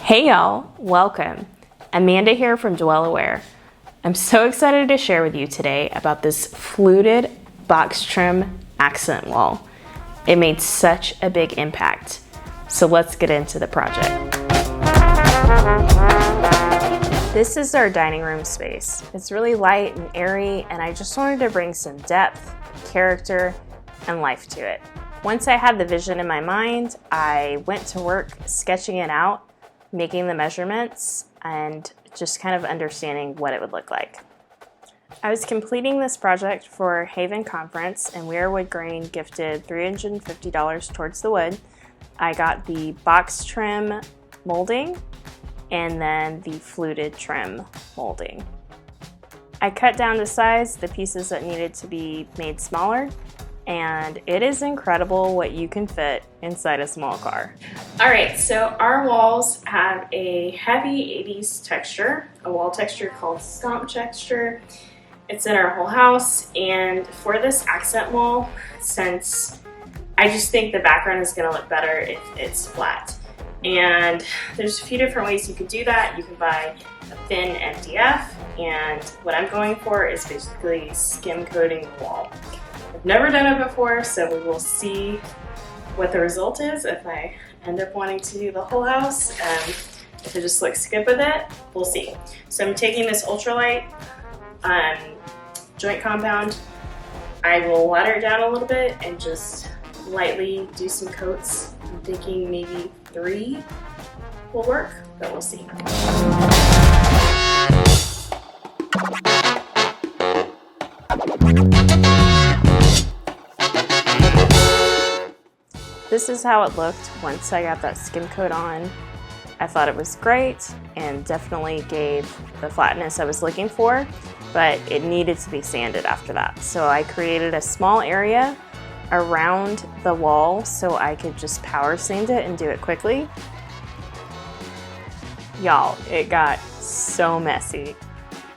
Hey y'all, welcome. Amanda here from Dwellaware. I'm so excited to share with you today about this fluted box trim accent wall. It made such a big impact. So let's get into the project. This is our dining room space. It's really light and airy, and I just wanted to bring some depth, character, and life to it. Once I had the vision in my mind, I went to work sketching it out, making the measurements, and just kind of understanding what it would look like. I was completing this project for Haven Conference, and We Are Wood Grain gifted $350 towards the wood. I got the box trim molding and then the fluted trim molding. I cut down to size the pieces that needed to be made smaller, and it is incredible what you can fit inside a small car. All right, so our walls have a heavy 80s texture, a wall texture called stomp texture. It's in our whole house, and for this accent wall, since I just think the background is gonna look better if it's flat. And there's a few different ways you could do that. You can buy a thin MDF, and what I'm going for is basically skim coating the wall. I've never done it before, so we will see what the result is if I end up wanting to do the whole house. If it just looks good with it, we'll see. So I'm taking this ultralight joint compound. I will ladder it down a little bit and just lightly do some coats. I'm thinking maybe 3 will work, but we'll see. This is how it looked once I got that skim coat on. I thought it was great and definitely gave the flatness I was looking for, but it needed to be sanded after that. So I created a small area around the wall so I could just power sand it and do it quickly. Y'all, it got so messy.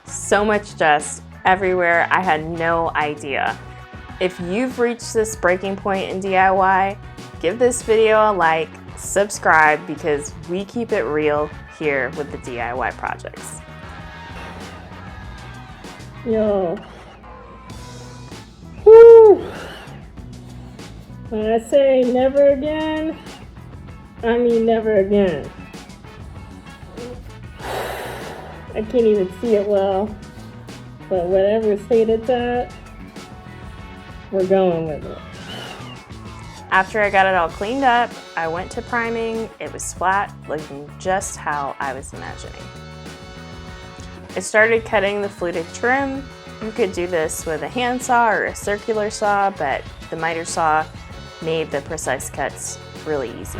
So much dust everywhere. I had no idea. If you've reached this breaking point in DIY, give this video a like, subscribe, because we keep it real here with the DIY projects. Yo. Whew. When I say never again, I mean never again. I can't even see it well, but whatever state it's at, we're going with it. After I got it all cleaned up, I went to priming. It was flat, looking just how I was imagining. I started cutting the fluted trim. You could do this with a handsaw or a circular saw, but the miter saw made the precise cuts really easy.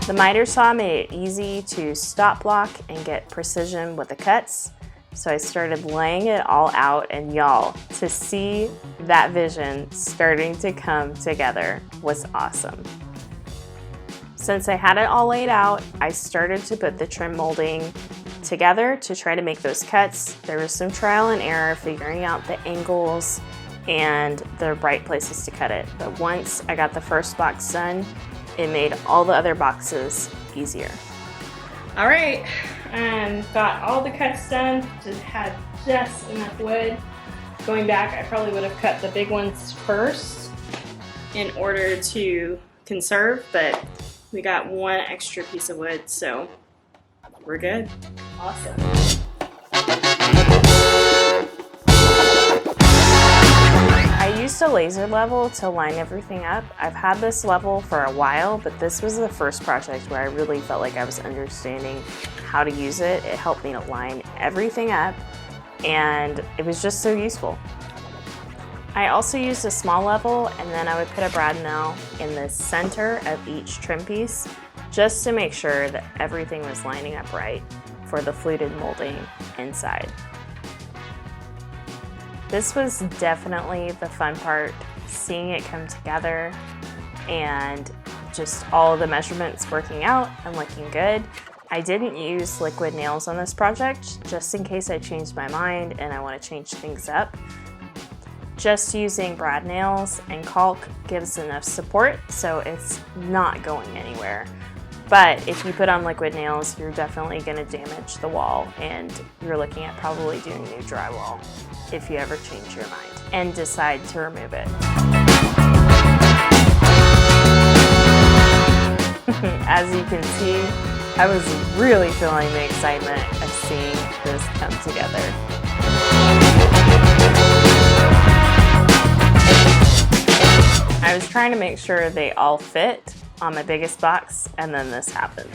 The miter saw made it easy to stop block and get precision with the cuts. So I started laying it all out, and y'all, to see that vision starting to come together was awesome. Since I had it all laid out, I started to put the trim molding together to try to make those cuts. There was some trial and error figuring out the angles and the right places to cut it. But once I got the first box done, it made all the other boxes easier. All right, got all the cuts done, just had just enough wood. Going back, I probably would have cut the big ones first in order to conserve, but we got one extra piece of wood, so we're good. Awesome. I used a laser level to line everything up. I've had this level for a while, but this was the first project where I really felt like I was understanding how to use it. It helped me to line everything up, and it was just so useful. I also used a small level, and then I would put a brad nail in the center of each trim piece just to make sure that everything was lining up right for the fluted molding inside. This was definitely the fun part, seeing it come together and just all the measurements working out and looking good. I didn't use liquid nails on this project, just in case I changed my mind and I want to change things up. Just using brad nails and caulk gives enough support so it's not going anywhere. But if you put on liquid nails, you're definitely going to damage the wall, and you're looking at probably doing new drywall if you ever change your mind and decide to remove it. As you can see, I was really feeling the excitement of seeing this come together. I was trying to make sure they all fit on my biggest box, and then this happened.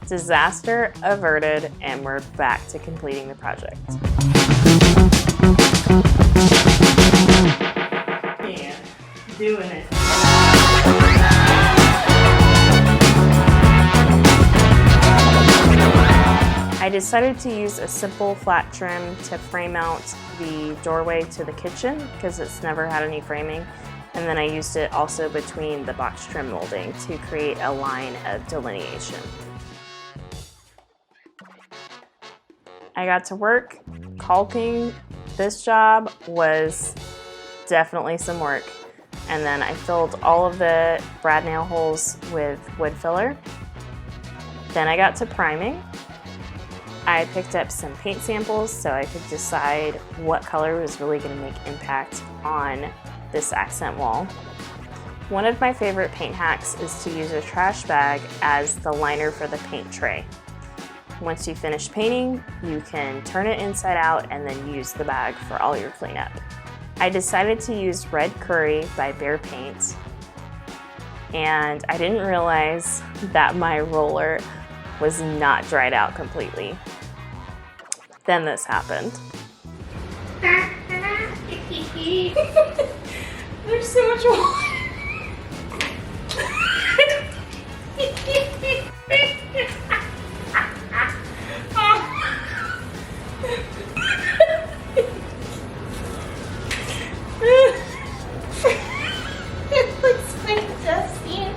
Disaster averted, and we're back to completing the project. Yeah, doing it. I decided to use a simple flat trim to frame out the doorway to the kitchen because it's never had any framing. And then I used it also between the box trim molding to create a line of delineation. I got to work caulking. This job was definitely some work. And then I filled all of the brad nail holes with wood filler. Then I got to priming. I picked up some paint samples so I could decide what color was really going to make impact on this accent wall. One of my favorite paint hacks is to use a trash bag as the liner for the paint tray. Once you finish painting, you can turn it inside out and then use the bag for all your cleanup. I decided to use Red Curry by Behr Paint, and I didn't realize that my roller was not dried out completely. Then this happened. There's so much water. It looks like dusty.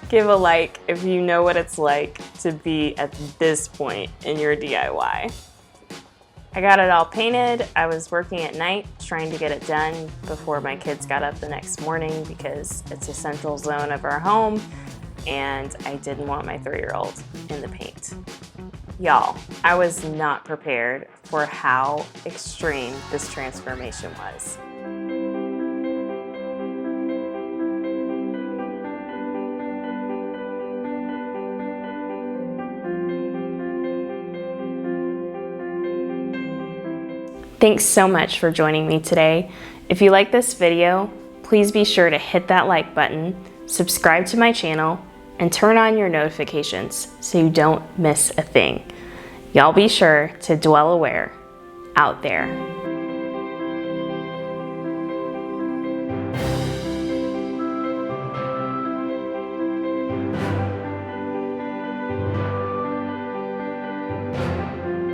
Give a like if you know what it's like to be at this point in your DIY. I got it all painted. I was working at night trying to get it done before my kids got up the next morning because it's a central zone of our home and I didn't want my 3-year-old in the paint. Y'all, I was not prepared for how extreme this transformation was. Thanks so much for joining me today. If you like this video, please be sure to hit that like button, subscribe to my channel, and turn on your notifications so you don't miss a thing. Y'all be sure to dwell aware out there.